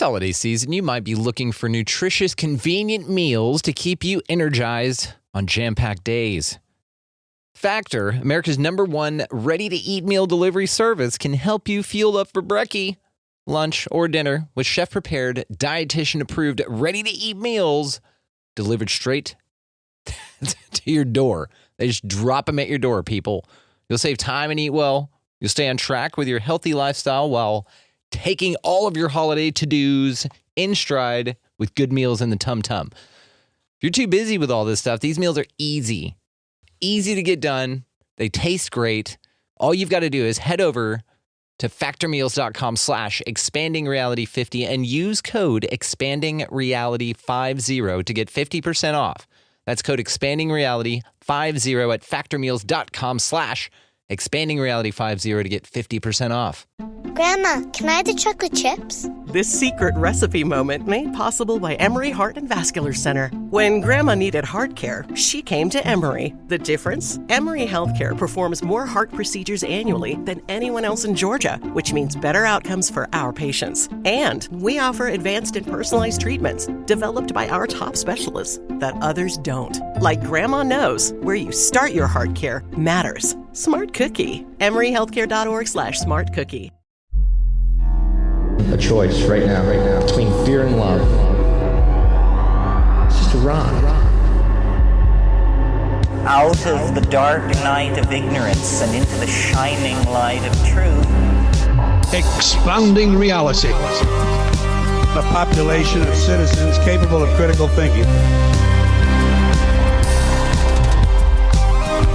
holiday season, you might be looking for nutritious, convenient meals to keep you energized on jam-packed days. Factor, America's #1 ready-to-eat meal delivery service, can help you fuel up for brekkie, lunch, or dinner with chef-prepared, dietitian-approved, ready-to-eat meals delivered straight to your door. They just drop them at your door, people. You'll save time and eat well. You'll stay on track with your healthy lifestyle while taking all of your holiday to-dos in stride with good meals in the tum-tum. If you're too busy with all this stuff, these meals are easy to get done. They taste great. All you've got to do is head over to factormeals.com/expandingreality50 and use code expandingreality50 to get 50% off. That's code expandingreality50 at factormeals.com/expandingreality50 to get 50% off. Grandma, can I have the chocolate chips? This secret recipe moment made possible by Emory Heart and Vascular Center. When Grandma needed heart care, she came to Emory. The difference? Emory Healthcare performs more heart procedures annually than anyone else in Georgia, which means better outcomes for our patients. And we offer advanced and personalized treatments developed by our top specialists that others don't. Like Grandma knows, where you start your heart care matters. Smart Cookie. EmoryHealthcare.org/smartcookie. A choice right now, between fear and love. It's just a rock. Out of the dark night of ignorance and into the shining light of truth. Expanding reality. A population of citizens capable of critical thinking.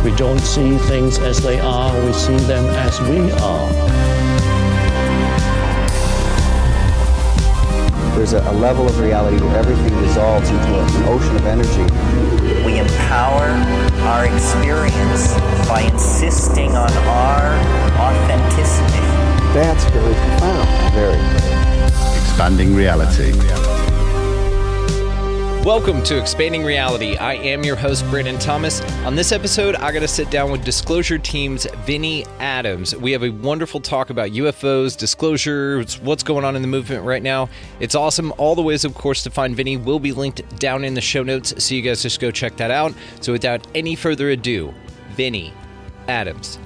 We don't see things as they are, we see them as we are. There's a level of reality where everything dissolves into an ocean of energy. We empower our experience by insisting on our authenticity. That's very profound. Very. Expanding reality. Welcome to Expanding Reality. I am your host, Brandon Thomas. On this episode, I got to sit down with Disclosure Team's Vinnie Adams. We have a wonderful talk about UFOs, disclosure, what's going on in the movement right now. It's awesome. All the ways, of course, to find Vinnie will be linked down in the show notes, so you guys just go check that out. So without any further ado, Vinnie Adams.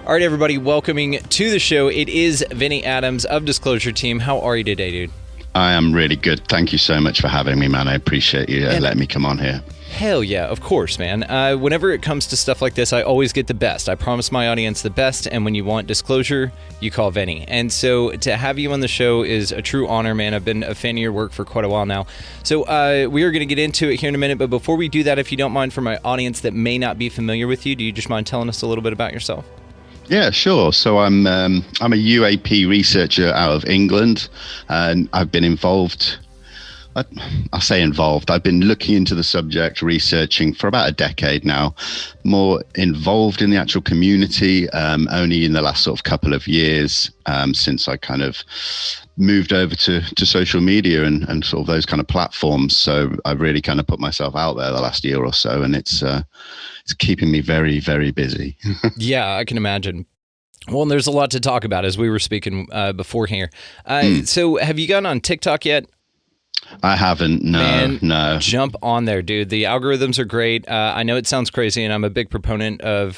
All right, everybody, welcoming to the show. It is Vinnie Adams of Disclosure Team. How are you today, dude? I am really good. Thank you so much for having me, man. I appreciate you letting me come on here. Hell yeah, of course, man. Whenever it comes to stuff like this, I always get the best. I promise my audience the best, and when you want disclosure, you call Vinnie. And so to have you on the show is a true honor, man. I've been a fan of your work for quite a while now. So we are going to get into it here in a minute, but before we do that, if you don't mind, for my audience that may not be familiar with you, do you just mind telling us a little bit about yourself? Yeah, sure. So I'm a UAP researcher out of England, and I've been involved. I say involved. I've been looking into the subject, researching for about a decade now. More involved in the actual community, only in the last sort of couple of years, since I kind of moved over to social media and sort of those kind of platforms. So I've really kind of put myself out there the last year or so, and it's keeping me very, very busy. Yeah, I can imagine. Well, and there's a lot to talk about as we were speaking before here. So have you gotten on TikTok yet? I haven't. No. Jump on there, dude. The algorithms are great. I know it sounds crazy, and I'm a big proponent of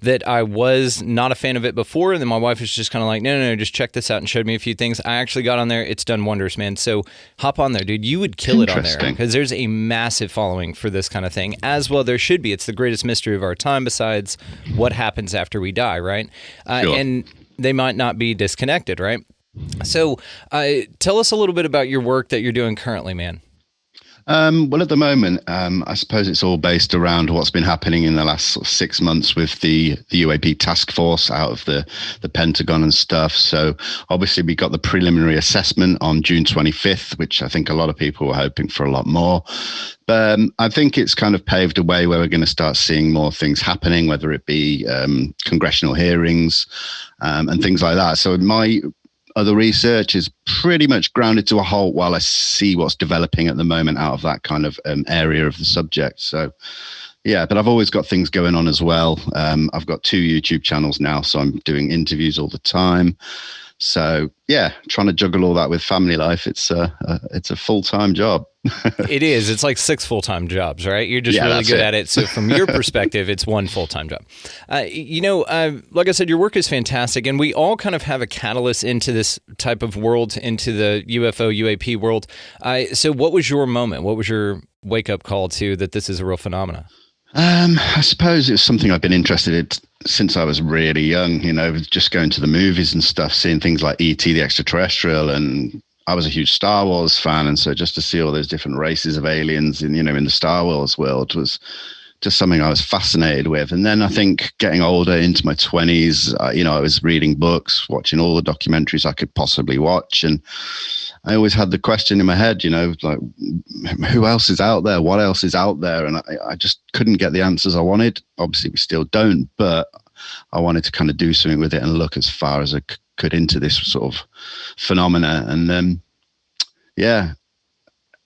that. I was not a fan of it before, and then my wife was just kind of like, no, just check this out, and showed me a few things. I actually got on there. It's done wonders, man. So hop on there, dude. You would kill it on there because there's a massive following for this kind of thing, as well there should be. It's the greatest mystery of our time besides what happens after we die, right? Sure. And they might not be disconnected, right? So tell us a little bit about your work that you're doing currently, man. Well, at the moment, I suppose it's all based around what's been happening in the last sort of 6 months with the UAP task force out of the Pentagon and stuff. So obviously we got the preliminary assessment on June 25th, which I think a lot of people were hoping for a lot more. But I think it's kind of paved a way where we're going to start seeing more things happening, whether it be congressional hearings and things like that. So my other research is pretty much grounded to a halt while I see what's developing at the moment out of that kind of area of the subject. So, yeah, but I've always got things going on as well. I've got 2 YouTube channels now, so I'm doing interviews all the time. So yeah, trying to juggle all that with family life, it's a full-time job. It is. It's like 6 full-time jobs, right? You're just really good at it. So from your perspective, it's 1 full-time job. Like I said, your work is fantastic, and we all kind of have a catalyst into this type of world, into the UFO, UAP world. So what was your moment? What was your wake-up call to that this is a real phenomenon? I suppose it's something I've been interested in since I was really young, just going to the movies and stuff, seeing things like E.T. the Extraterrestrial, and I was a huge Star Wars fan, and so just to see all those different races of aliens in the Star Wars world was just something I was fascinated with. And then I think getting older into my 20s, I was reading books, watching all the documentaries I could possibly watch, and I always had the question in my head, like, who else is out there? What else is out there? And I just couldn't get the answers I wanted. Obviously, we still don't, but I wanted to kind of do something with it and look as far as I could into this sort of phenomena. And then,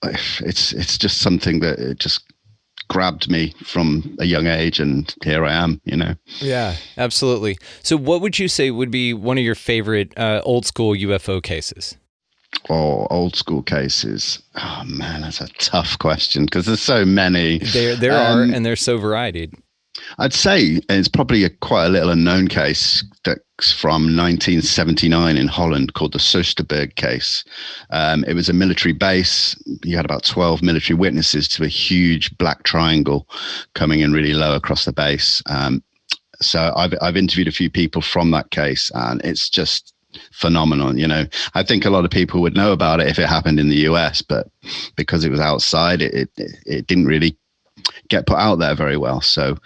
it's just something that it just grabbed me from a young age, and here I am, Yeah, absolutely. So what would you say would be one of your favorite old school UFO cases? Oh, old school cases. Oh man, that's a tough question because there's so many. There are, and they're so varied. I'd say it's probably quite a little unknown case that's from 1979 in Holland called the Soesterberg case. It was a military base. You had about 12 military witnesses to a huge black triangle coming in really low across the base. So I've interviewed a few people from that case, and it's just phenomenon. I think a lot of people would know about it if it happened in the US, but because it was outside, it didn't really get put out there very well. So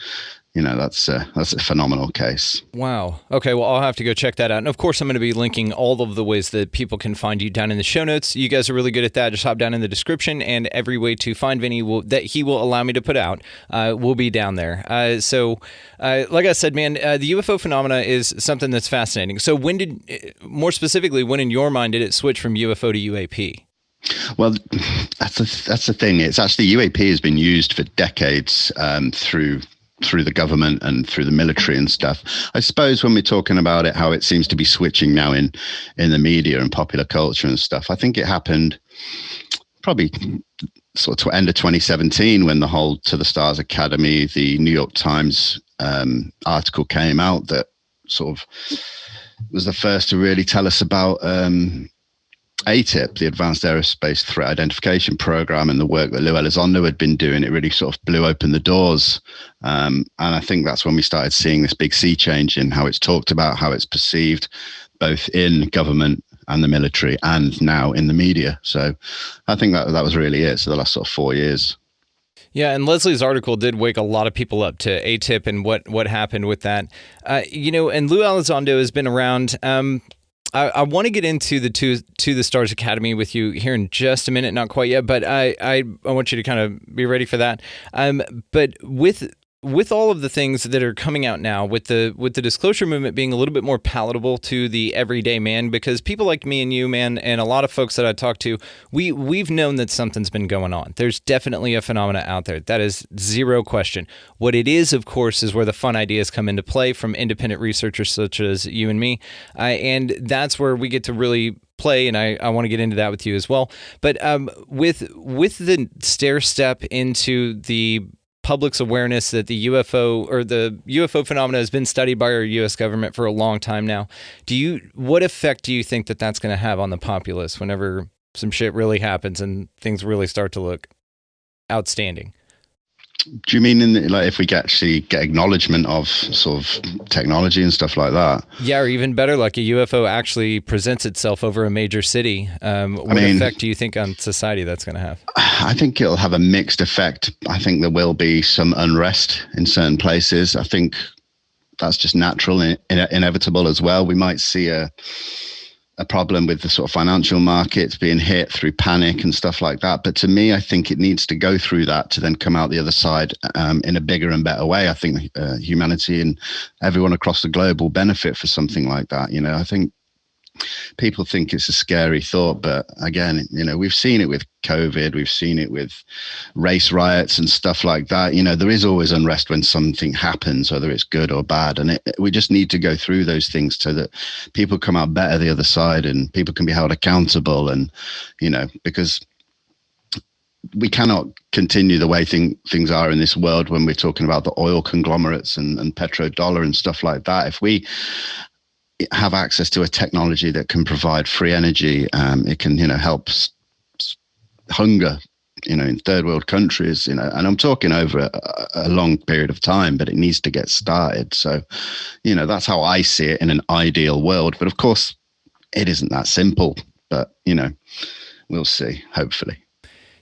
that's a phenomenal case. Wow. Okay, well, I'll have to go check that out. And of course, I'm going to be linking all of the ways that people can find you down in the show notes. You guys are really good at that. Just hop down in the description, and every way to find Vinnie that he will allow me to put out will be down there. Like I said, man, the UFO phenomena is something that's fascinating. So more specifically, when in your mind did it switch from UFO to UAP? Well, that's the thing. It's actually UAP has been used for decades through the government and through the military and stuff. I suppose when we're talking about it, how it seems to be switching now in the media and popular culture and stuff, I think it happened probably sort of end of 2017 when the whole To the Stars Academy, the New York Times article came out that sort of was the first to really tell us about ATIP, the Advanced Aerospace Threat Identification Program, and the work that Lou Elizondo had been doing. It really sort of blew open the doors. And I think that's when we started seeing this big sea change in how it's talked about, how it's perceived, both in government and the military, and now in the media. So I think that was really it. So the last sort of 4 years. Yeah, and Leslie's article did wake a lot of people up to ATIP and what happened with that. And Lou Elizondo has been around. I want to get into the To the Stars Academy with you here in just a minute, not quite yet, but I want you to kind of be ready for that. But with all of the things that are coming out now, with the disclosure movement being a little bit more palatable to the everyday man, because people like me and you, man, and a lot of folks that I talk to, we've known that something's been going on. There's definitely a phenomena out there. That is zero question. What it is, of course, is where the fun ideas come into play from independent researchers such as you and me, and that's where we get to really play, and I want to get into that with you as well. But with the stair step into the public's awareness that the UFO phenomena has been studied by our U.S. government for a long time now, what effect do you think that that's going to have on the populace whenever some shit really happens and things really start to look outstanding? Do you mean if we actually get acknowledgement of sort of technology and stuff like that? Yeah, or even better, like a UFO actually presents itself over a major city. What effect do you think on society that's going to have? I think it'll have a mixed effect. I think there will be some unrest in certain places. I think that's just natural and inevitable as well. We might see a problem with the sort of financial markets being hit through panic and stuff like that. But to me, I think it needs to go through that to then come out the other side in a bigger and better way. I think humanity and everyone across the globe will benefit for something like that. I think people think it's a scary thought, but again, we've seen it with COVID, we've seen it with race riots and stuff like that. There is always unrest when something happens, whether it's good or bad, and we just need to go through those things so that people come out better the other side and people can be held accountable. And because we cannot continue the way things are in this world when we're talking about the oil conglomerates and petrodollar and stuff like that. If we have access to a technology that can provide free energy, it can help hunger in third world countries, and I'm talking over a long period of time, but it needs to get started. So that's how I see it in an ideal world, but of course it isn't that simple. But we'll see, hopefully.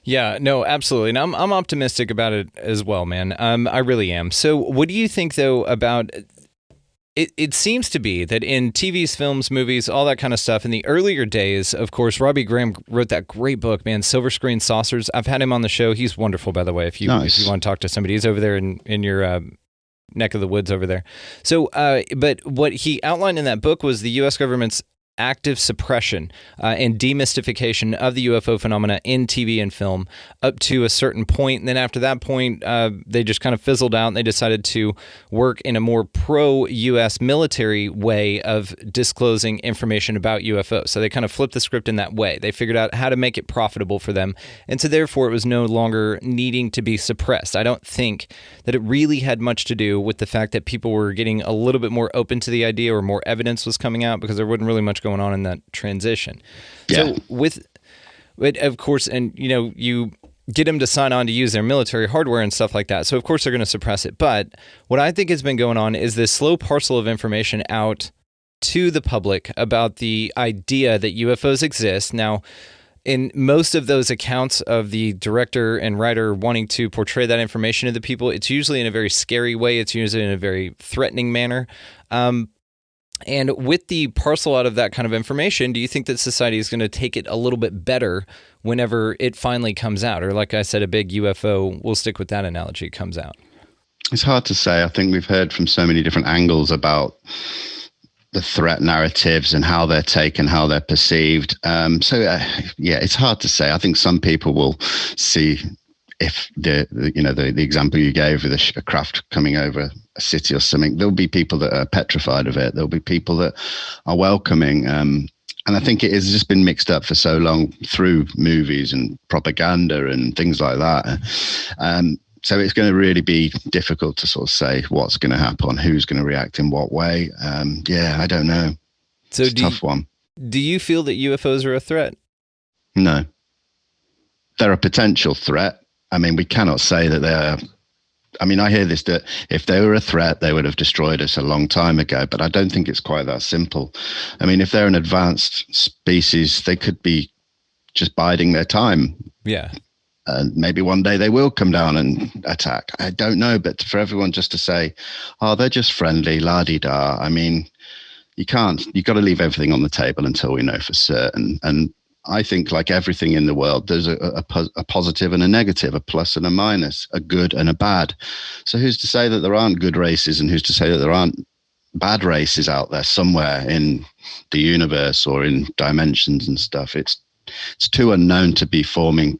Yeah, no, absolutely. And I'm optimistic about it as well, man. I really am. So what do you think, though, about it seems to be that in TVs, films, movies, all that kind of stuff, in the earlier days, of course, Robbie Graham wrote that great book, man, Silver Screen Saucers. I've had him on the show. He's wonderful, by the way, if you want to talk to somebody. He's over there in your neck of the woods over there. So, but what he outlined in that book was the U.S. government's active suppression and demystification of the UFO phenomena in TV and film up to a certain point. And then after that point, they just kind of fizzled out and they decided to work in a more pro-U.S. military way of disclosing information about UFOs. So they kind of flipped the script in that way. They figured out how to make it profitable for them. And so therefore, it was no longer needing to be suppressed. I don't think that it really had much to do with the fact that people were getting a little bit more open to the idea or more evidence was coming out, because there wasn't really much going on in that transition. Yeah. So of course, and you get them to sign on to use their military hardware and stuff like that. So of course they're going to suppress it. But what I think has been going on is this slow parcel of information out to the public about the idea that UFOs exist. Now, in most of those accounts of the director and writer wanting to portray that information to the people, it's usually in a very scary way. It's usually in a very threatening manner. And with the parcel out of that kind of information, do you think that society is going to take it a little bit better whenever it finally comes out? Or like I said, a big UFO, we'll stick with that analogy, comes out? It's hard to say. I think we've heard from so many different angles about the threat narratives and how they're taken, how they're perceived. It's hard to say. I think some people will see, if the example you gave with a craft coming over a city or something, there'll be people that are petrified of it. There'll be people that are welcoming. And I think it has just been mixed up for so long through movies and propaganda and things like that. So it's going to really be difficult to sort of say what's going to happen, who's going to react in what way. I don't know. So it's a tough one. Do you feel that UFOs are a threat? No. They're a potential threat. I mean, we cannot say that they are. I mean, I hear this, that if they were a threat, they would have destroyed us a long time ago, but I don't think it's quite that simple. I mean, if they're an advanced species, they could be just biding their time. Yeah. And maybe one day they will come down and attack. I don't know, but for everyone just to say, oh, they're just friendly, la-di-da. I mean, you've got to leave everything on the table until we know for certain. And I think, like everything in the world, there's a positive and a negative, a plus and a minus, a good and a bad. So who's to say that there aren't good races, and who's to say that there aren't bad races out there somewhere in the universe or in dimensions and stuff? It's too unknown to be forming,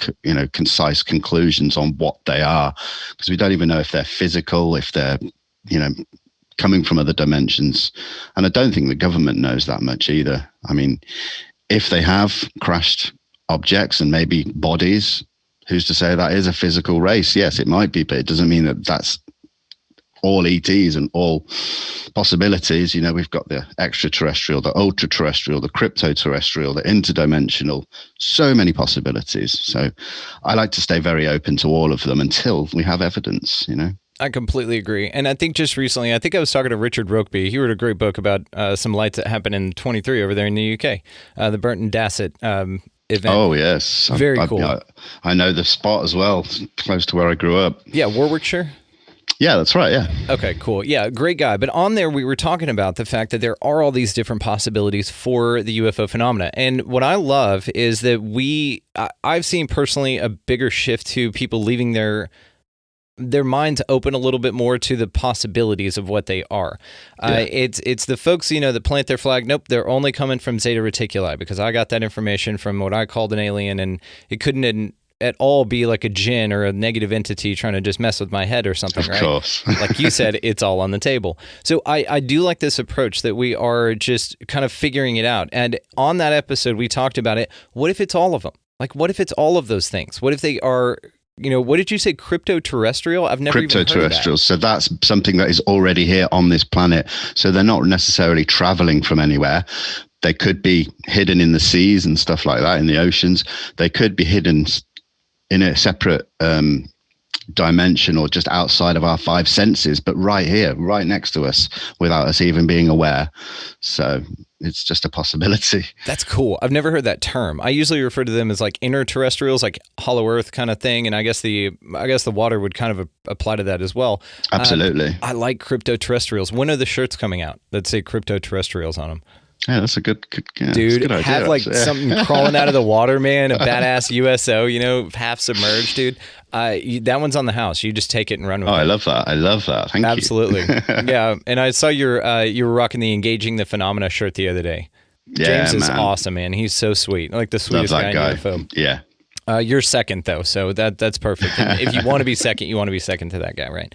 concise conclusions on what they are, because we don't even know if they're physical, if they're, coming from other dimensions. And I don't think the government knows that much either. I mean, if they have crashed objects and maybe bodies, who's to say that is a physical race? Yes, it might be, but it doesn't mean that that's all ETs and all possibilities. We've got the extraterrestrial, the ultra-terrestrial, the crypto-terrestrial, the interdimensional, so many possibilities. So I like to stay very open to all of them until we have evidence, I completely agree. And I think just recently, I was talking to Richard Rokeby. He wrote a great book about some lights that happened in 23 over there in the UK, the Burton Dassett event. Oh, yes. Very cool. I know the spot as well, close to where I grew up. Yeah, Warwickshire? Yeah, that's right, yeah. Okay, cool. Yeah, great guy. But on there, we were talking about the fact that there are all these different possibilities for the UFO phenomena. And what I love is that I've seen personally a bigger shift to people leaving their their minds open a little bit more to the possibilities of what they are. It's the folks, that plant their flag. Nope, they're only coming from Zeta Reticuli because I got that information from what I called an alien, and it couldn't at all be like a djinn or a negative entity trying to just mess with my head or something, right? Of course. Like you said, it's all on the table. So I do like this approach that we are just kind of figuring it out. And on that episode, we talked about it. What if it's all of them? Like, what if it's all of those things? What if they are, what did you say, crypto-terrestrial? I've never even heard of that. Crypto-terrestrial. So that's something that is already here on this planet. So they're not necessarily traveling from anywhere. They could be hidden in the seas and stuff like that, in the oceans. They could be hidden in a separate dimension or just outside of our five senses, but right here, right next to us, without us even being aware. So it's just a possibility. That's cool. I've never heard that term. I usually refer to them as like interterrestrials, like Hollow Earth kind of thing, and I guess the water would kind of apply to that as well. Absolutely. I like crypto-terrestrials. When are the shirts coming out that say crypto-terrestrials on them? Yeah, that's a good dude. That's a good idea, have like something crawling out of the water, man. A badass USO, half submerged, dude. That one's on the house. You just take it and run with it. I love that. Thank you. Absolutely. Yeah, and I saw you were rocking the Engaging the Phenomena shirt the other day. Yeah, James is man. awesome, man. He's so sweet, like the sweetest Love that guy in guy. UFO. Yeah. You're second though, so that's perfect. And if you want to be second, you want to be second to that guy, right?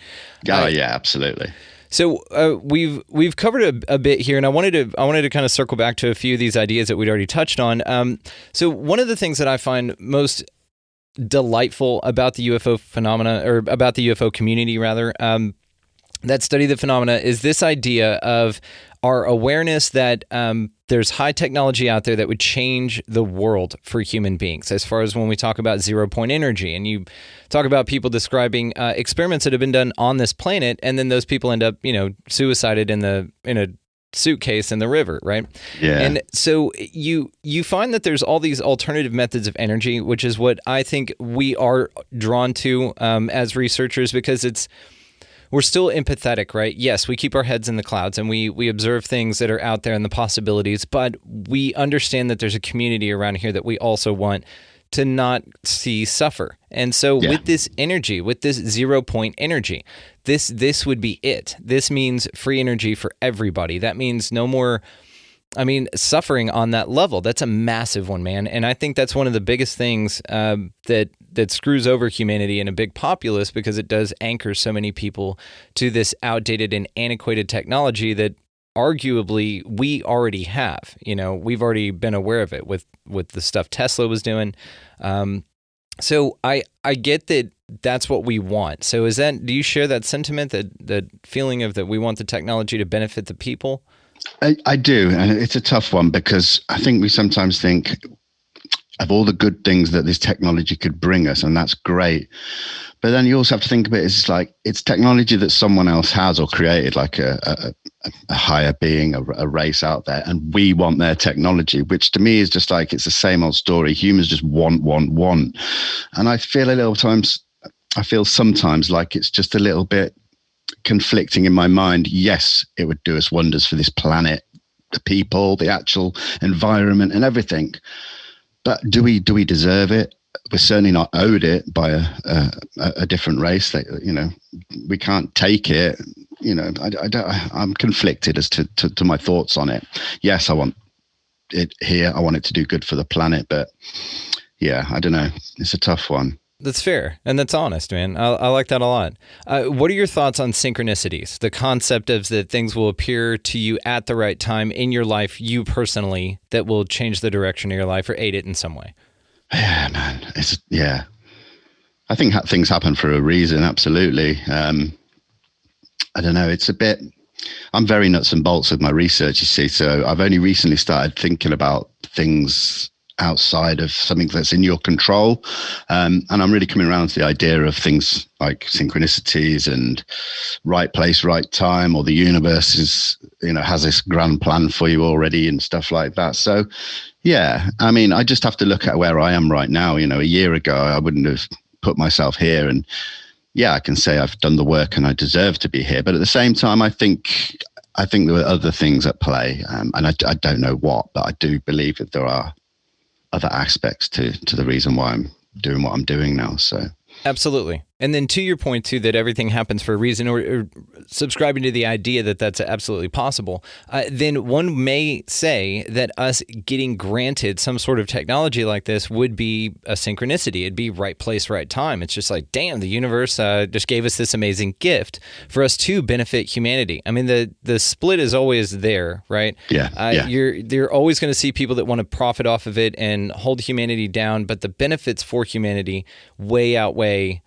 Oh yeah, absolutely. So we've covered a bit here, and I wanted to kind of circle back to a few of these ideas that we'd already touched on. So one of the things that I find most delightful about the UFO phenomena, or about the UFO community rather, that study the phenomena, is this idea of our awareness that there's high technology out there that would change the world for human beings, as far as when we talk about 0-point energy. And you talk about people describing experiments that have been done on this planet, and then those people end up, suicided in a suitcase in the river, right? Yeah. And so you find that there's all these alternative methods of energy, which is what I think we are drawn to as researchers, because we're still empathetic, right? Yes, we keep our heads in the clouds and we observe things that are out there and the possibilities, but we understand that there's a community around here that we also want to not see suffer. And so with this energy, with this 0-point energy, this would be it. This means free energy for everybody. That means no more, suffering on that level. That's a massive one, man. And I think that's one of the biggest things that screws over humanity in a big populace, because it does anchor so many people to this outdated and antiquated technology that arguably we already have. We've already been aware of it with the stuff Tesla was doing. So I get that that's what we want. So do you share that sentiment, that feeling of that we want the technology to benefit the people? I do, and it's a tough one, because I think we sometimes think of all the good things that this technology could bring us, and that's great. But then you also have to think of it as like it's technology that someone else has or created, like a higher being, a race out there, and we want their technology, which to me is just like it's the same old story. Humans just want, and I feel sometimes like it's just a little bit conflicting in my mind. Yes, it would do us wonders for this planet, the people, the actual environment, and everything. But do we deserve it? We're certainly not owed it by a different race. That we can't take it. I'm conflicted as to my thoughts on it. Yes, I want it here. I want it to do good for the planet. But yeah, I don't know. It's a tough one. That's fair, and that's honest, man. I like that a lot. What are your thoughts on synchronicities? The concept of that things will appear to you at the right time in your life, you personally, that will change the direction of your life or aid it in some way. Yeah, man. I think things happen for a reason. Absolutely. I don't know. It's a bit. I'm very nuts and bolts with my research, you see. So I've only recently started thinking about things outside of something that's in your control. And I'm really coming around to the idea of things like synchronicities and right place, right time, or the universe has this grand plan for you already and stuff like that. So, yeah, I just have to look at where I am right now. A year ago, I wouldn't have put myself here. And yeah, I can say I've done the work and I deserve to be here. But at the same time, I think there were other things at play. And I don't know what, but I do believe that there are other aspects to the reason why I'm doing what I'm doing now. So absolutely. And then to your point, too, that everything happens for a reason, or subscribing to the idea that that's absolutely possible, then one may say that us getting granted some sort of technology like this would be a synchronicity. It'd be right place, right time. It's just like, damn, the universe just gave us this amazing gift for us to benefit humanity. I mean, the split is always there, right? Yeah. You're always going to see people that want to profit off of it and hold humanity down, but the benefits for humanity way outweigh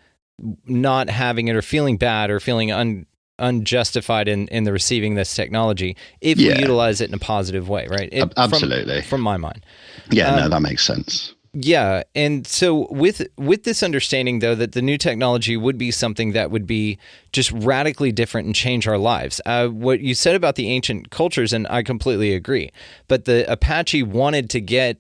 not having it or feeling bad or feeling unjustified in the receiving this technology if we utilize it in a positive way, right? Absolutely. From my mind. Yeah, no, that makes sense. Yeah. And so with this understanding, though, that the new technology would be something that would be just radically different and change our lives. What you said about the ancient cultures, and I completely agree, but the Apache wanted to get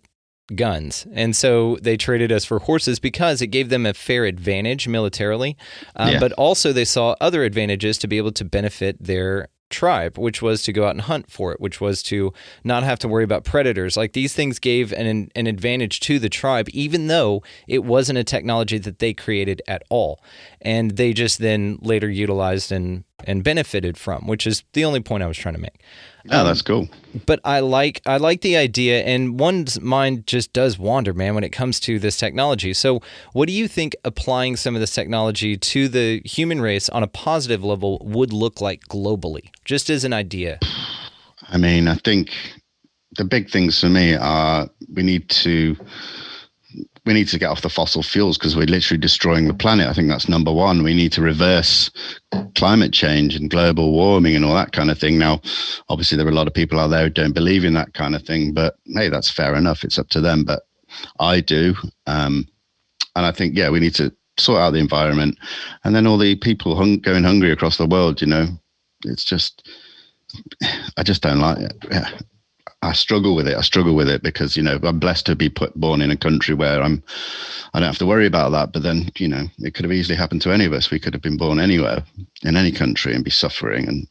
guns, and so they traded us for horses because it gave them a fair advantage militarily, but also they saw other advantages to be able to benefit their tribe, which was to go out and hunt for it, which was to not have to worry about predators. Like, these things gave an advantage to the tribe, even though it wasn't a technology that they created at all, and they just then later utilized and benefited from, which is the only point I was trying to make. Oh, that's cool. But I like the idea, and one's mind just does wander, man, when it comes to this technology. So what do you think applying some of this technology to the human race on a positive level would look like globally, just as an idea? I mean, I think the big things for me are we need to get off the fossil fuels because we're literally destroying the planet. I think that's number one. We need to reverse climate change and global warming and all that kind of thing. Now, obviously, there are a lot of people out there who don't believe in that kind of thing, but hey, that's fair enough. It's up to them. But I do. And I think, we need to sort out the environment. And then all the people going hungry across the world, it's just, I just don't like it. Yeah. I struggle with it because, I'm blessed to be born in a country where I don't have to worry about that. But then, it could have easily happened to any of us. We could have been born anywhere in any country and be suffering. And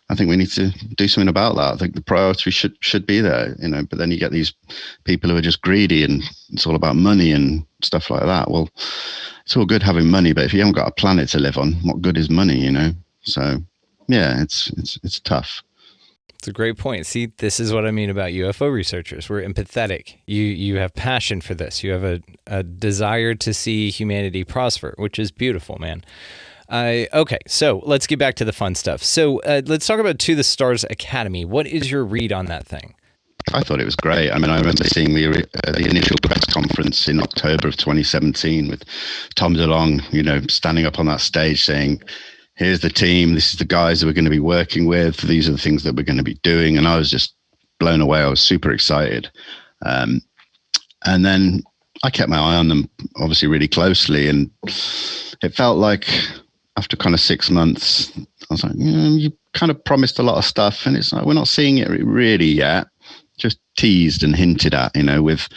I think we need to do something about that. I think the priority should be there, but then you get these people who are just greedy and it's all about money and stuff like that. Well, it's all good having money, but if you haven't got a planet to live on, what good is money, So yeah, it's tough. It's a great point. See, this is what I mean about UFO researchers. We're empathetic. You have passion for this. You have a desire to see humanity prosper, which is beautiful, man. Okay, so let's get back to the fun stuff. So let's talk about To the Stars Academy. What is your read on that thing? I thought it was great. I mean, I remember seeing the initial press conference in October of 2017 with Tom DeLonge, standing up on that stage saying, here's the team, this is the guys that we're going to be working with, these are the things that we're going to be doing. And I was just blown away. I was super excited. And then I kept my eye on them, obviously, really closely. And it felt like after kind of 6 months, I was like, you kind of promised a lot of stuff. And it's like, we're not seeing it really yet. Just teased and hinted at, with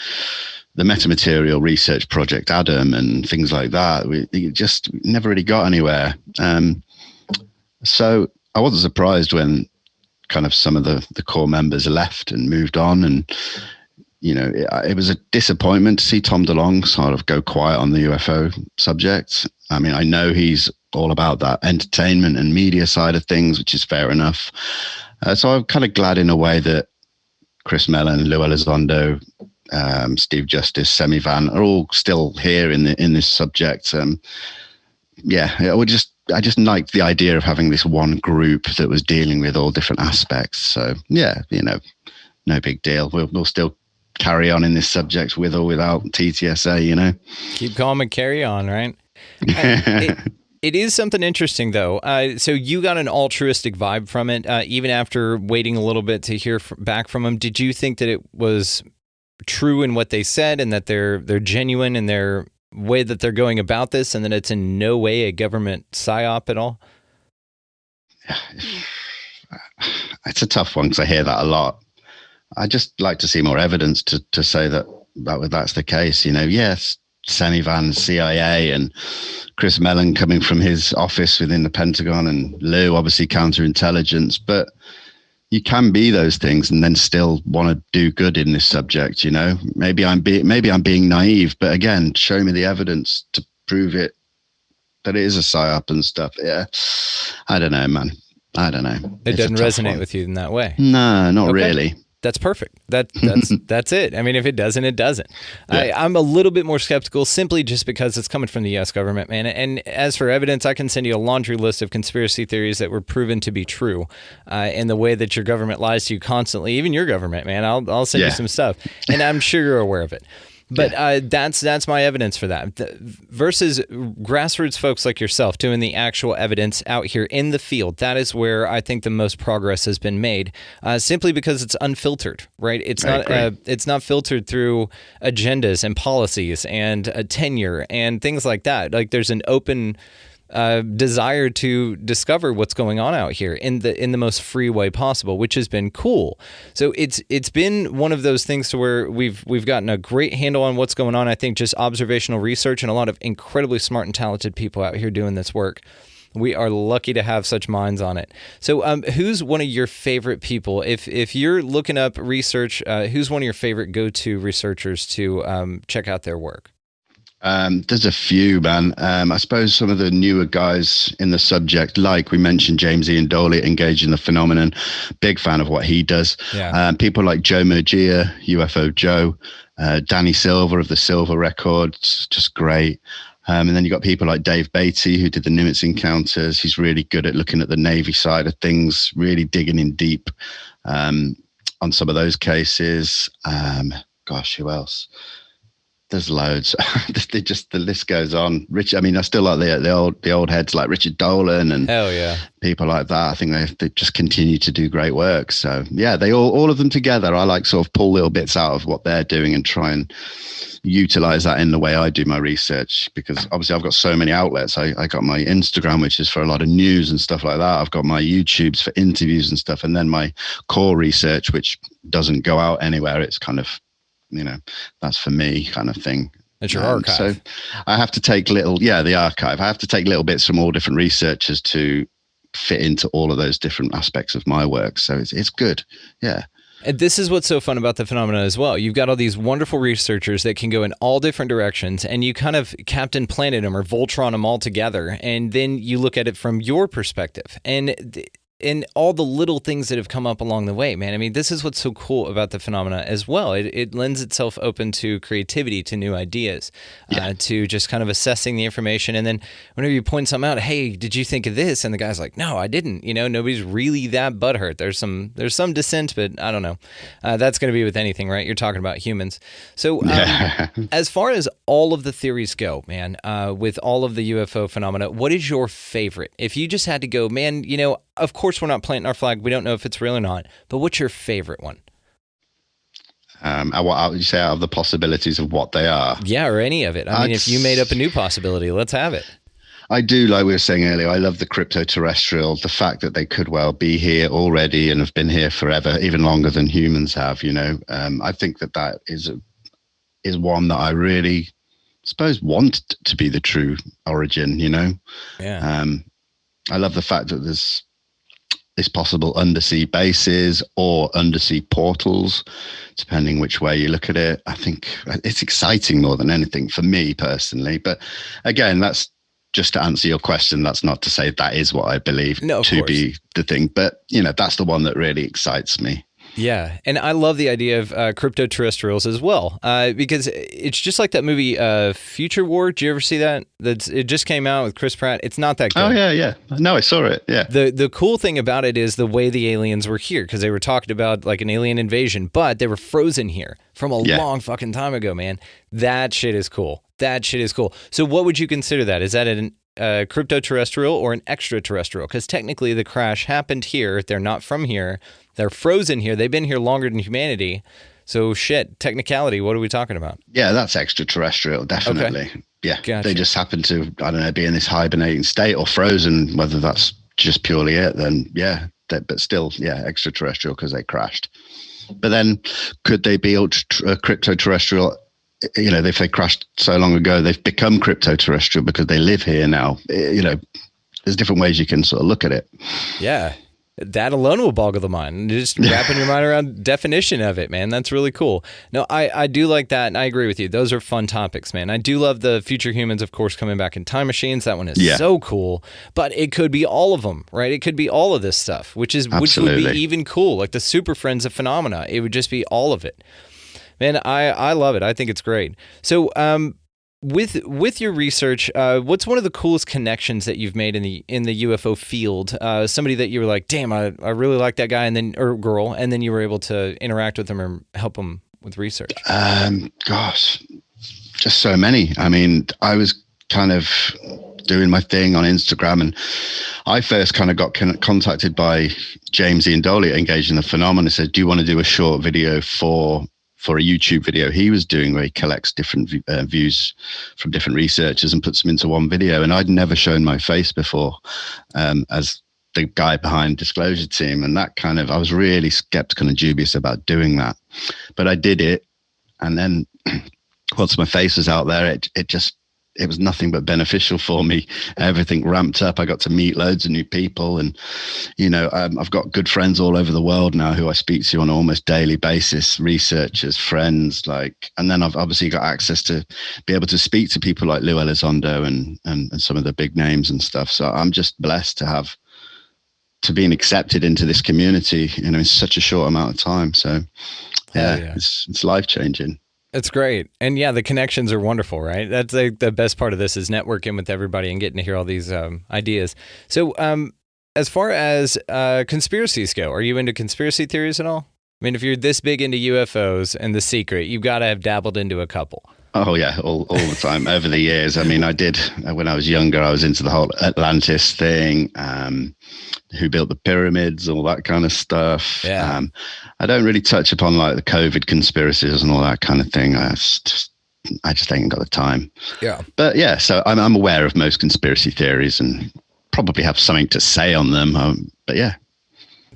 the metamaterial research project, Adam, and things like that. We just never really got anywhere. So I wasn't surprised when kind of some of the core members left and moved on. And, it was a disappointment to see Tom DeLonge sort of go quiet on the UFO subject. I mean, I know he's all about that entertainment and media side of things, which is fair enough. So I'm kind of glad in a way that Chris Mellon, Lou Elizondo, Steve Justice, Semi Van are all still here in this subject. I just liked the idea of having this one group that was dealing with all different aspects. So no big deal. We'll still carry on in this subject with or without TTSA. Keep calm and carry on, right? It is something interesting, though. So you got an altruistic vibe from it, even after waiting a little bit to hear back from them. Did you think that it was true in what they said and that they're genuine in their way that they're going about this and that it's in no way a government psyop at all? It's a tough one because I hear that a lot. I just like to see more evidence to say that's the case. Yes, Semi Van, CIA, and Chris Mellon coming from his office within the Pentagon, and Lou, obviously counterintelligence, but you can be those things and then still want to do good in this subject. Maybe I'm being naive, but again, show me the evidence to prove it that it is a psyop and stuff. Yeah, I don't know, man. I don't know. It doesn't resonate with you in that way. No, not really. That's perfect. That's it. I mean, if it doesn't, it doesn't. Yeah. I'm a little bit more skeptical simply just because it's coming from the U.S. government, man. And as for evidence, I can send you a laundry list of conspiracy theories that were proven to be true in the way that your government lies to you constantly. Even your government, man. I'll send you some stuff. And I'm sure you're aware of it. But that's my evidence for that. Versus grassroots folks like yourself doing the actual evidence out here in the field. That is where I think the most progress has been made, simply because it's unfiltered, right? It's not filtered through agendas and policies and tenure and things like that. Like there's an open desire to discover what's going on out here in the most free way possible, which has been cool. So it's been one of those things to where we've gotten a great handle on what's going on. I think just observational research and a lot of incredibly smart and talented people out here doing this work. We are lucky to have such minds on it. So who's one of your favorite people? If you're looking up research, who's one of your favorite go-to researchers to check out their work? There's a few, man. I suppose some of the newer guys in the subject, like we mentioned, James Ian Doley, engaged in the phenomenon. Big fan of what he does. Yeah. People like Joe Murgia, UFO Joe, Danny Silver of the Silver Records, just great. And then you got people like Dave Beatty, who did the Nimitz encounters. He's really good at looking at the Navy side of things, really digging in deep on some of those cases. Gosh, who else? There's loads. The list goes on. I mean, I still like the old heads like Richard Dolan and people like that. I think they just continue to do great work. So yeah, they all of them together. I like sort of pull little bits out of what they're doing and try and utilize that in the way I do my research, because obviously I've got so many outlets. I got my Instagram, which is for a lot of news and stuff like that. I've got my YouTubes for interviews and stuff, and then my core research, which doesn't go out anywhere. It's kind of, that's for me kind of thing. It's your archive. So I have to take the archive. I have to take little bits from all different researchers to fit into all of those different aspects of my work. So it's good. Yeah. And this is what's so fun about the phenomenon as well. You've got all these wonderful researchers that can go in all different directions, and you kind of Captain Planet them or Voltron them all together, and then you look at it from your perspective. And all the little things that have come up along the way, man. I mean, this is what's so cool about the phenomena as well. It lends itself open to creativity, to new ideas, to just kind of assessing the information. And then whenever you point something out, hey, did you think of this? And the guy's like, no, I didn't. Nobody's really that butthurt. There's some dissent, but I don't know. That's going to be with anything, right? You're talking about humans. So as far as all of the theories go, man, with all of the UFO phenomena, what is your favorite? If you just had to go, man, of course we're not planting our flag. We don't know if it's real or not. But what's your favorite one? What would you say out of the possibilities of what they are? Yeah, or any of it. I mean, if you made up a new possibility, let's have it. I do, like we were saying earlier, I love the crypto-terrestrial, the fact that they could well be here already and have been here forever, even longer than humans have, I think that is one that I really suppose want to be the true origin, Yeah. I love the fact that there's possible undersea bases or undersea portals, depending which way you look at it. I think it's exciting more than anything for me personally. But again, that's just to answer your question. That's not to say that is what I believe to be the thing. But, that's the one that really excites me. Yeah, and I love the idea of crypto-terrestrials as well, because it's just like that movie Future War. Did you ever see that? It just came out with Chris Pratt. It's not that good. Oh, yeah. No, I saw it, yeah. The cool thing about it is the way the aliens were here, because they were talking about like an alien invasion, but they were frozen here from a long fucking time ago, man. That shit is cool. So what would you consider that? Is that an crypto-terrestrial or an extraterrestrial? Because technically the crash happened here. They're not from here. They're frozen here. They've been here longer than humanity. So shit, technicality, what are we talking about? Yeah, that's extraterrestrial, definitely. Okay. Yeah, gotcha. They just happen to, I don't know, be in this hibernating state or frozen, whether that's just purely it, then yeah. But still, yeah, extraterrestrial because they crashed. But then could they be crypto-terrestrial? If they crashed so long ago, they've become crypto-terrestrial because they live here now. There's different ways you can sort of look at it. Yeah. That alone will boggle the mind. Just wrapping your mind around definition of it, man. That's really cool. No, I do like that, and I agree with you. Those are fun topics, man. I do love the future humans, of course, coming back in time machines. That one is so cool. But it could be all of them, right? It could be all of this stuff, which would be even cool. Like the Super Friends of phenomena. It would just be all of it. Man, I love it. I think it's great. So, with your research, what's one of the coolest connections that you've made in the UFO field? Somebody that you were like, damn, I really like that guy or girl, and then you were able to interact with them or help them with research. Gosh, just so many. I mean, I was kind of doing my thing on Instagram, and I first kind of got contacted by James Ian Doley at Engaged in the Phenomenon and said, do you want to do a short video for a YouTube video he was doing where he collects different views from different researchers and puts them into one video. And I'd never shown my face before as the guy behind Disclosure Team. And that kind of, I was really skeptical and dubious about doing that. But I did it. And then once my face was out there, it was nothing but beneficial for me. Everything ramped up. I got to meet loads of new people. And, I've got good friends all over the world now who I speak to on an almost daily basis, researchers, friends, and then I've obviously got access to be able to speak to people like Lou Elizondo and some of the big names and stuff. So I'm just blessed to being accepted into this community, in such a short amount of time. So it's life-changing. It's great. And yeah, the connections are wonderful, right? That's the best part of this is networking with everybody and getting to hear all these ideas. So as far as conspiracies go, are you into conspiracy theories at all? I mean, if you're this big into UFOs and The Secret, you've got to have dabbled into a couple. Oh, yeah, all the time over the years. I mean, I did, when I was younger, I was into the whole Atlantis thing, who built the pyramids, all that kind of stuff. Yeah. I don't really touch upon like the COVID conspiracies and all that kind of thing. I just ain't got the time. Yeah. But yeah, so I'm aware of most conspiracy theories and probably have something to say on them. But yeah.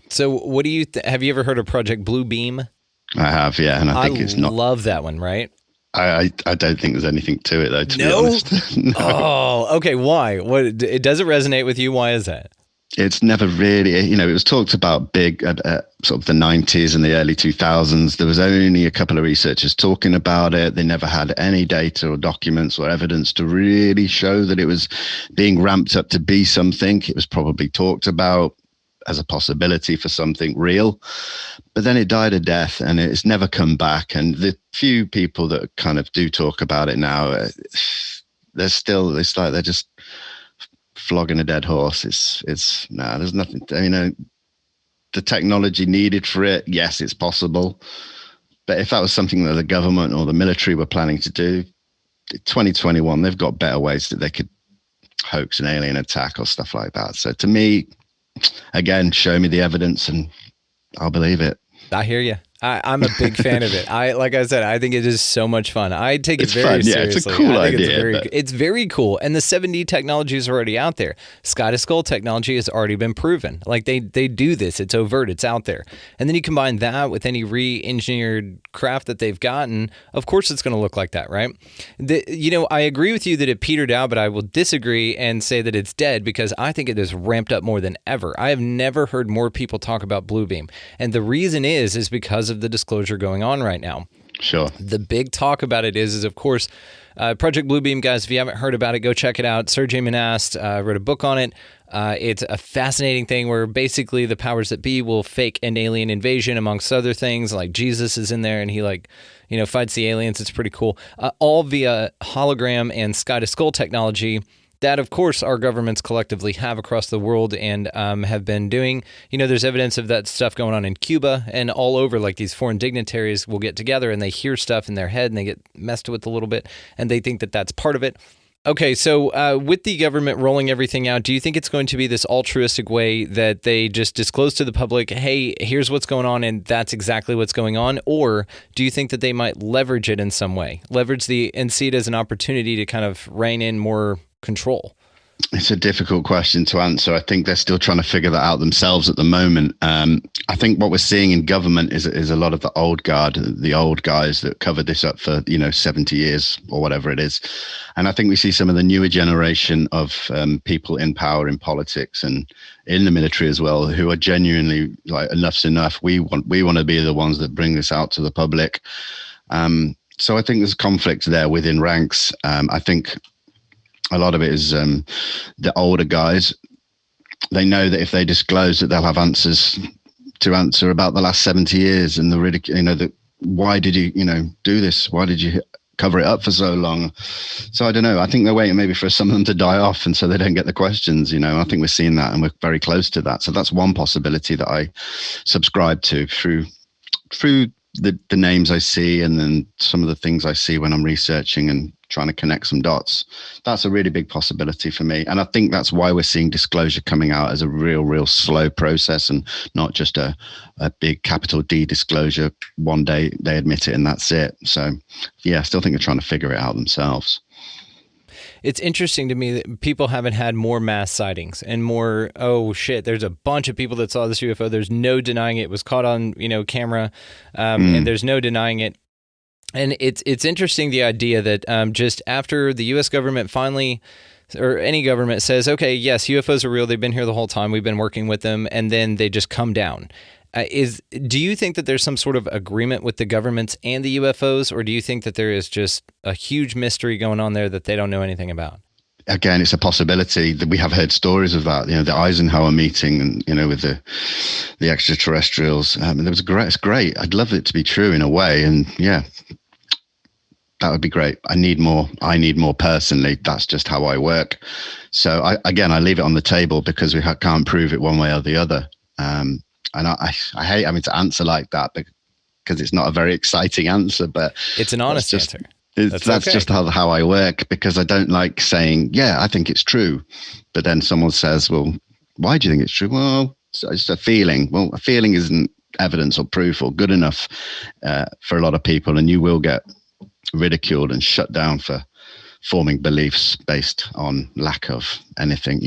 So what do you have you ever heard of Project Blue Beam? I have, yeah. And I think it's not. I love that one, right? I don't think there's anything to it, though, to be honest. No? Oh, okay. Why? Does it resonate with you? Why is that? It's never really, it was talked about big at sort of the 90s and the early 2000s. There was only a couple of researchers talking about it. They never had any data or documents or evidence to really show that it was being ramped up to be something. It was probably talked about as a possibility for something real, but then it died a death and it's never come back. And the few people that kind of do talk about it now, it's like they're just flogging a dead horse. There's nothing, the technology needed for it. Yes, it's possible. But if that was something that the government or the military were planning to do, 2021, they've got better ways that they could hoax an alien attack or stuff like that. So to me, again, show me the evidence and I'll believe it. I hear you. I'm a big fan of it. Like I said, I think it is so much fun. I take it very seriously. Yeah, it's a cool idea. It's very cool. And the 7D technology is already out there. Sky to Skull technology has already been proven. Like they do this. It's overt. It's out there. And then you combine that with any re-engineered craft that they've gotten. Of course, it's going to look like that, right? I agree with you that it petered out, but I will disagree and say that it's dead because I think it has ramped up more than ever. I have never heard more people talk about Blue Beam. And the reason is because of the disclosure going on right now. Sure. The big talk about it is of course, Project Blue Beam, guys, if you haven't heard about it, go check it out. Sergey Monast wrote a book on it. It's a fascinating thing where basically the powers that be will fake an alien invasion amongst other things. Like Jesus is in there and he fights the aliens. It's pretty cool. All via hologram and Sky to Skull technology that, of course, our governments collectively have across the world and have been doing. There's evidence of that stuff going on in Cuba and all over. Like these foreign dignitaries will get together and they hear stuff in their head and they get messed with a little bit and they think that that's part of it. Okay, so with the government rolling everything out, do you think it's going to be this altruistic way that they just disclose to the public, hey, here's what's going on and that's exactly what's going on? Or do you think that they might leverage it in some way, and see it as an opportunity to kind of rein in more control? It's a difficult question to answer. I think they're still trying to figure that out themselves at the moment. I think what we're seeing in government is a lot of the old guard, the old guys that covered this up for 70 years or whatever it is. And I think we see some of the newer generation of people in power in politics and in the military as well, who are genuinely like, enough's enough. We want to be the ones that bring this out to the public. So I think there's conflict there within ranks. I think a lot of it is the older guys. They know that if they disclose that they'll have answers to answer about the last 70 years and the ridicule, that why did you, do this? Why did you cover it up for so long? So I don't know. I think they're waiting maybe for some of them to die off and so they don't get the questions, I think we're seeing that and we're very close to that. So that's one possibility that I subscribe to through the names I see and then some of the things I see when I'm researching and trying to connect some dots. That's a really big possibility for me. And I think that's why we're seeing disclosure coming out as a real slow process and not just a big capital D disclosure. One day they admit it and that's it. So yeah, I still think they're trying to figure it out themselves. It's interesting to me that people haven't had more mass sightings and more, oh shit, there's a bunch of people that saw this UFO. There's no denying it. It was caught on, camera, and there's no denying it. And it's interesting, the idea that just after the U.S. government finally, or any government says, okay, yes, UFOs are real. They've been here the whole time. We've been working with them. And then they just come down. Do you think that there's some sort of agreement with the governments and the UFOs, or do you think that there is just a huge mystery going on there that they don't know anything about? Again, it's a possibility that we have heard stories of that. The Eisenhower meeting, and with the extraterrestrials. It's great. I'd love it to be true in a way, and yeah, that would be great. I need more personally. That's just how I work. So I leave it on the table because we can't prove it one way or the other. And I hate having to answer like that because it's not a very exciting answer, but it's an honest answer. That's okay. Just how I work, because I don't like saying, yeah, I think it's true. But then someone says, well, why do you think it's true? Well, it's just a feeling. Well, a feeling isn't evidence or proof or good enough for a lot of people. And you will get ridiculed and shut down for forming beliefs based on lack of anything,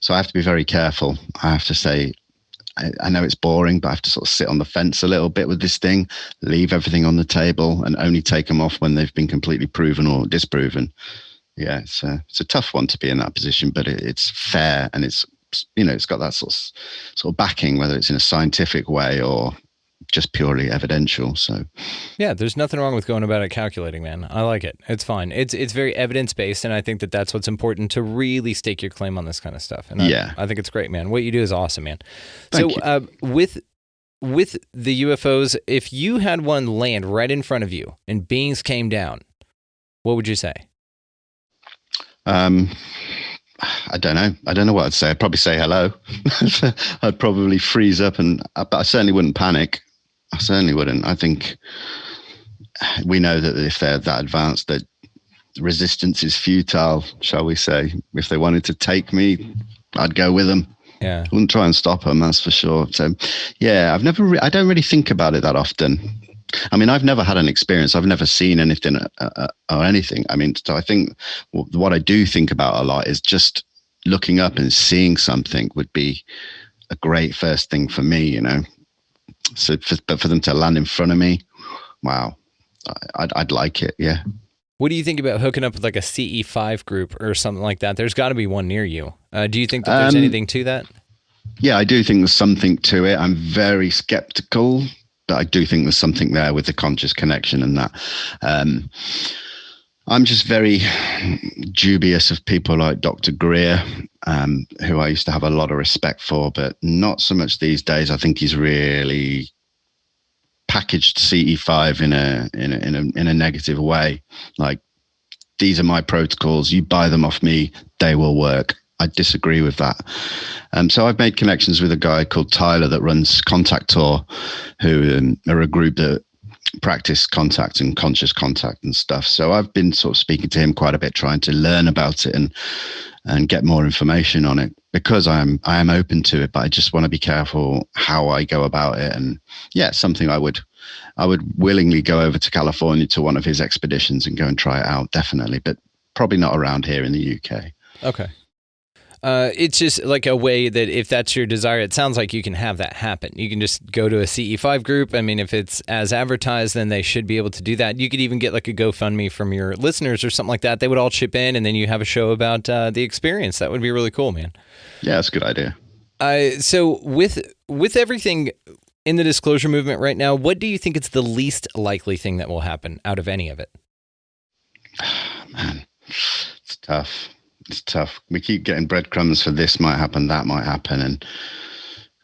So I have to be very careful. I have to say, I know it's boring, but I have to sort of sit on the fence a little bit with this thing, leave everything on the table and only take them off when they've been completely proven or disproven. Yeah, it's a tough one to be in that position, but it's fair and it's got that sort of backing, whether it's in a scientific way or just purely evidential. So yeah, there's nothing wrong with going about it calculating, man. I like it. It's fine. It's very evidence-based, and I think that that's what's important to really stake your claim on this kind of stuff. And I think it's great, man. What you do is awesome, man. Thank you. With the UFOs, if you had one land right in front of you and beings came down, what would you say? I don't know. I don't know what I'd say. I'd probably say hello. I'd probably freeze up, but I certainly wouldn't panic. I certainly wouldn't. I think we know that if they're that advanced, that resistance is futile, shall we say. If they wanted to take me, I'd go with them. Yeah. I wouldn't try and stop them, that's for sure. So, yeah, I don't really think about it that often. I mean, I've never had an experience. I've never seen anything or anything. I mean, so I think what I do think about a lot is just looking up and seeing something would be a great first thing for me, So, but for them to land in front of me, wow, I'd like it. Yeah. What do you think about hooking up with like a CE5 group or something like that? There's got to be one near you. Do you think that there's anything to that? Yeah, I do think there's something to it. I'm very skeptical, but I do think there's something there with the conscious connection and that. I'm just very dubious of people like Dr. Greer, who I used to have a lot of respect for, but not so much these days. I think he's really packaged CE5 in a negative way. Like, these are my protocols. You buy them off me, they will work. I disagree with that. So I've made connections with a guy called Tyler that runs Contact Tour, who are a group that practice contact and conscious contact and stuff. So I've been sort of speaking to him quite a bit, trying to learn about it and get more information on it, because I am open to it, but I just want to be careful how I go about it. And yeah, it's something I would willingly go over to California to one of his expeditions and go and try it out, definitely, but probably not around here in the UK. Okay. It's just like a way that if that's your desire, it sounds like you can have that happen. You can just go to a CE5 group. I mean, if it's as advertised, then they should be able to do that. You could even get like a GoFundMe from your listeners or something like that. They would all chip in, and then you have a show about the experience. That would be really cool, man. Yeah, that's a good idea. So with everything in the disclosure movement right now, what do you think is the least likely thing that will happen out of any of it? Man, it's tough. It's tough. We keep getting breadcrumbs for this might happen, that might happen. And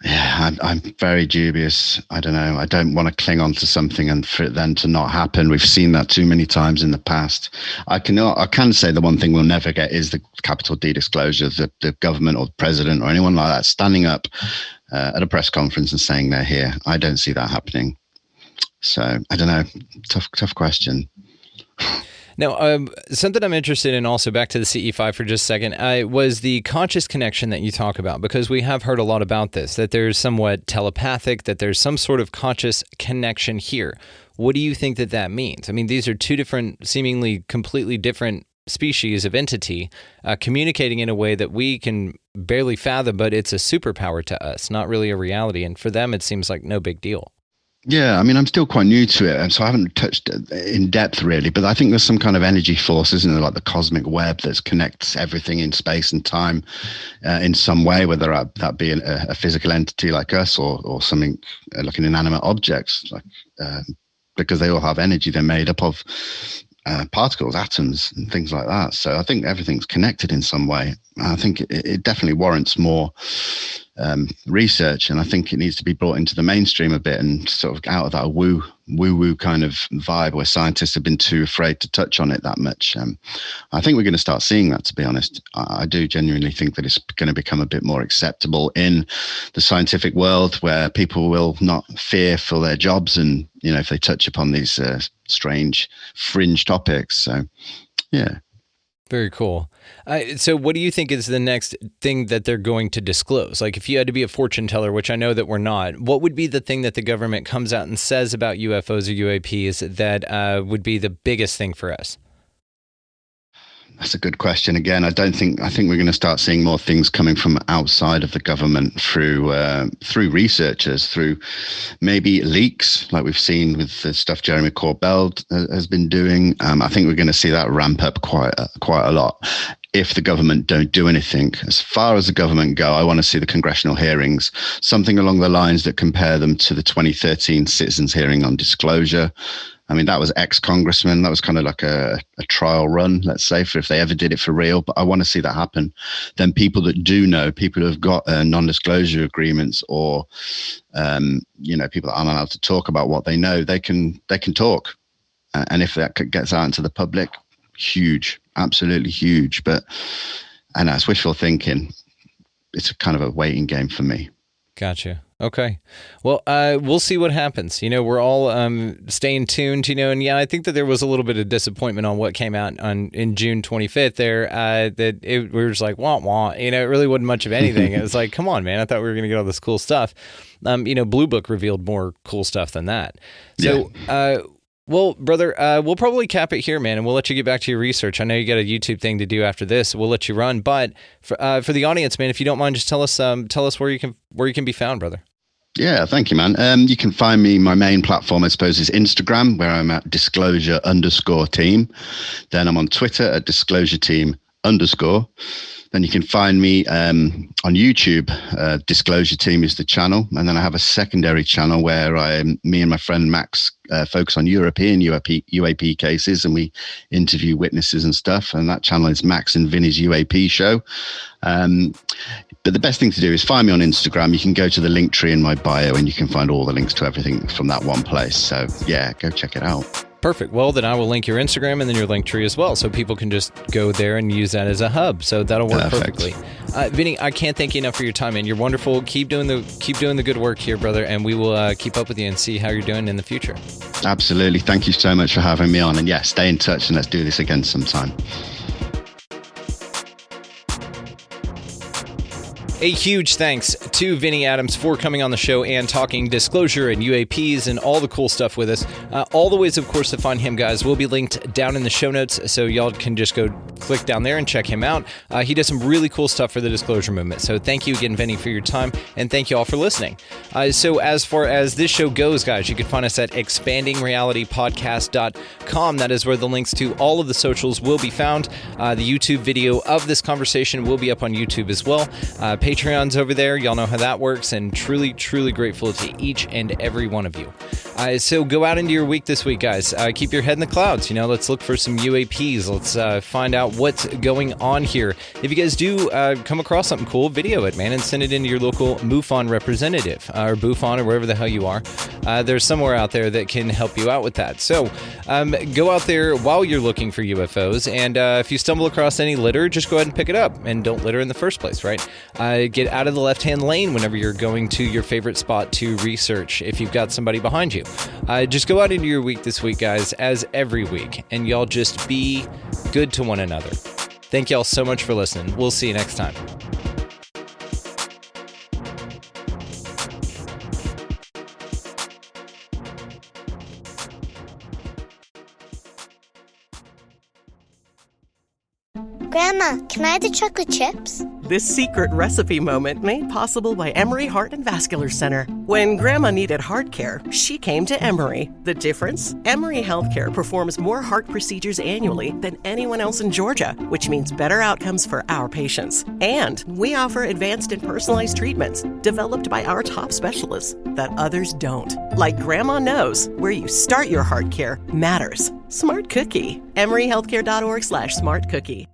yeah, I'm very dubious. I don't know. I don't want to cling on to something and for it then to not happen. We've seen that too many times in the past. I can say the one thing we'll never get is the capital D disclosure, the government or the president or anyone like that standing up at a press conference and saying they're here. I don't see that happening. So I don't know. Tough question. Now, something I'm interested in also, back to the CE5 for just a second, was the conscious connection that you talk about, because we have heard a lot about this, that there's somewhat telepathic, that there's some sort of conscious connection here. What do you think that means? I mean, these are two different, seemingly completely different species of entity communicating in a way that we can barely fathom, but it's a superpower to us, not really a reality. And for them, it seems like no big deal. Yeah, I mean, I'm still quite new to it, and so I haven't touched it in depth really, but I think there's some kind of energy force, isn't there, like the cosmic web that connects everything in space and time in some way, whether that be a physical entity like us or something like an inanimate object, like because they all have energy. They're made up of particles, atoms, and things like that. So I think everything's connected in some way. I think it definitely warrants more research, and I think it needs to be brought into the mainstream a bit and sort of out of that woo kind of vibe where scientists have been too afraid to touch on it that much. I think we're going to start seeing that, to be honest. I do genuinely think that it's going to become a bit more acceptable in the scientific world, where people will not fear for their jobs and, you know, if they touch upon these strange fringe topics. So yeah. Very cool. So what do you think is the next thing that they're going to disclose? Like, if you had to be a fortune teller, which I know that we're not, what would be the thing that the government comes out and says about UFOs or UAPs that would be the biggest thing for us? That's a good question. Again, I think we're going to start seeing more things coming from outside of the government through researchers, through maybe leaks, like we've seen with the stuff Jeremy Corbell has been doing. I think we're going to see that ramp up quite a lot if the government don't do anything. As far as the government go, I want to see the congressional hearings, something along the lines that compare them to the 2013 citizens hearing on disclosure. I mean, that was ex-congressman. That was kind of like a trial run, let's say, for if they ever did it for real. But I want to see that happen. Then people that do know, people who have got non-disclosure agreements, or people that aren't allowed to talk about what they know, they can talk. And if that gets out into the public, huge, absolutely huge. But I know it's wishful thinking. It's a kind of a waiting game for me. Gotcha. Okay. Well, we'll see what happens. You know, we're all staying tuned, you know, and yeah, I think that there was a little bit of disappointment on what came out in June 25th there, we were just like, wah, wah, you know, it really wasn't much of anything. It was like, come on, man, I thought we were going to get all this cool stuff. Blue Book revealed more cool stuff than that. So, yeah. Well, brother, we'll probably cap it here, man, and we'll let you get back to your research. I know you got a YouTube thing to do after this. We'll let you run, but for the audience, man, if you don't mind, just tell us where you can be found, brother. Yeah, thank you, man. You can find me. My main platform, I suppose, is Instagram, where I'm at disclosure_team. Then I'm on Twitter at disclosure_team. Then you can find me on YouTube. Disclosure Team is the channel. And then I have a secondary channel where me and my friend Max focus on European UAP cases, and we interview witnesses and stuff. And that channel is Max and Vinnie's UAP show. But the best thing to do is find me on Instagram. You can go to the link tree in my bio and you can find all the links to everything from that one place. So yeah, go check it out. Perfect. Well, then I will link your Instagram and then your link tree as well, so people can just go there and use that as a hub. So that'll work perfectly. Vinnie, I can't thank you enough for your time, man. You're wonderful. Keep doing the good work here, brother, and we will keep up with you and see how you're doing in the future. Absolutely. Thank you so much for having me on. And yeah, stay in touch and let's do this again sometime. A huge thanks to Vinnie Adams for coming on the show and talking disclosure and UAPs and all the cool stuff with us. All the ways, of course, to find him, guys, will be linked down in the show notes, so y'all can just go click down there and check him out. He does some really cool stuff for the disclosure movement. So thank you again, Vinnie, for your time, and thank you all for listening. So as far as this show goes, guys, you can find us at expandingrealitypodcast.com. That is where the links to all of the socials will be found. The YouTube video of this conversation will be up on YouTube as well. Patreon's over there. Y'all know how that works, and truly, truly grateful to each and every one of you. So go out into your week this week, guys. Keep your head in the clouds. Let's look for some UAPs. Let's find out what's going on here. If you guys do come across something cool, video it, man, and send it into your local MUFON representative, or BUFON, or wherever the hell you are. There's somewhere out there that can help you out with that. So go out there while you're looking for UFOs, and if you stumble across any litter, just go ahead and pick it up, and don't litter in the first place, right? Get out of the left-hand lane whenever you're going to your favorite spot to research if you've got somebody behind you. Just go out into your week this week, guys, as every week, and y'all just be good to one another. Thank y'all so much for listening. We'll see you next time. Grandma, can I have the chocolate chips? This secret recipe moment made possible by Emory Heart and Vascular Center. When Grandma needed heart care, she came to Emory. The difference? Emory Healthcare performs more heart procedures annually than anyone else in Georgia, which means better outcomes for our patients. And we offer advanced and personalized treatments developed by our top specialists that others don't. Like Grandma knows, where you start your heart care matters. Smart Cookie. EmoryHealthcare.org/smartcookie.